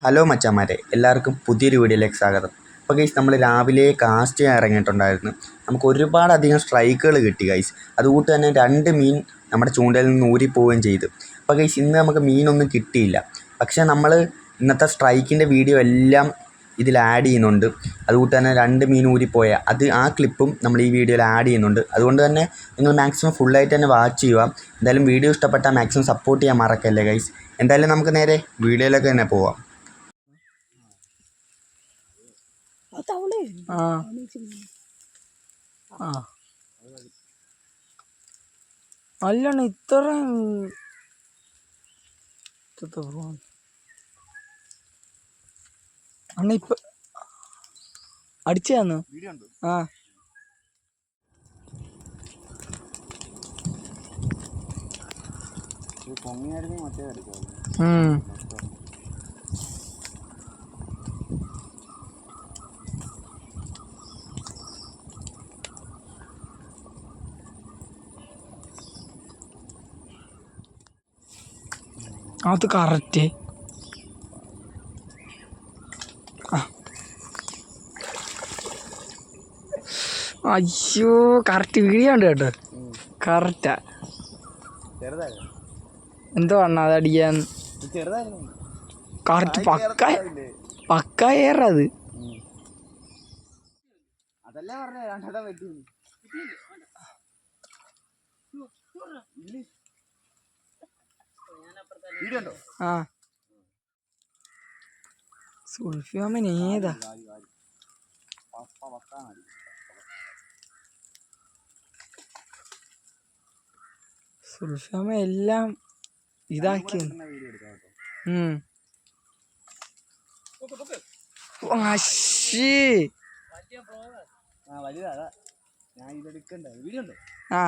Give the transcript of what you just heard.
Hello മച്ചാന്മാരെ, എല്ലാവർക്കും പുതിയൊരു വീഡിയോയിലേക്ക് സ്വാഗതം. അപ്പോൾ ഗൈസ്, നമ്മൾ രാവിലെ കാസ്റ്റ് ചെയ്യാൻ ഇറങ്ങിയിട്ടുണ്ടായിരുന്നു. നമുക്ക് ഒരുപാടധികം സ്ട്രൈക്കുകൾ കിട്ടി ഗൈസ്. അതുകൂട്ട് തന്നെ 2 മീൻ നമ്മുടെ ചൂണ്ടയിൽ നിന്ന് ഊരിപ്പോവുകയും ചെയ്തു. അപ്പോൾ ഗൈസ്, ഇന്ന് നമുക്ക് മീനൊന്നും കിട്ടിയില്ല. പക്ഷേ നമ്മൾ ഇന്നത്തെ സ്ട്രൈക്കിൻ്റെ വീഡിയോ എല്ലാം ഇതിൽ ആഡ് ചെയ്യുന്നുണ്ട്. അതുകൂട്ട് തന്നെ 2 മീൻ ഊരിപ്പോയ ആ ക്ലിപ്പും നമ്മൾ ഈ വീഡിയോയിൽ ആഡ് ചെയ്യുന്നുണ്ട്. അതുകൊണ്ട് തന്നെ നിങ്ങൾ മാക്സിമം ഫുള്ളായിട്ട് തന്നെ വാച്ച് ചെയ്യുക. എന്തായാലും വീഡിയോ ഇഷ്ടപ്പെട്ടാൽ മാക്സിമം സപ്പോർട്ട് ചെയ്യാൻ മറക്കല്ലേ ഗൈസ്. എന്തായാലും നമുക്ക് നേരെ വീഡിയോയിലേക്ക് തന്നെ പോവാം. അല്ലണ്ണ ഇത്ര അണ്ണ ഇപ്പൊ അടിച്ചാന്നു ആ അത് കറക്റ്റ്. അയ്യോ, കറക്റ്റ് വീഡിയോ ഉണ്ട് കേട്ടോ. കറക്റ്റാ. എന്തോ അണ്ണ അത് അടിക്കാൻ കറക്റ്റ് പക്ക ഏറത്. ആ സുൽഫിയാമൻ ഏതാ? സുൽഫിയാമ എല്ലാം ഇതാക്കി. ആ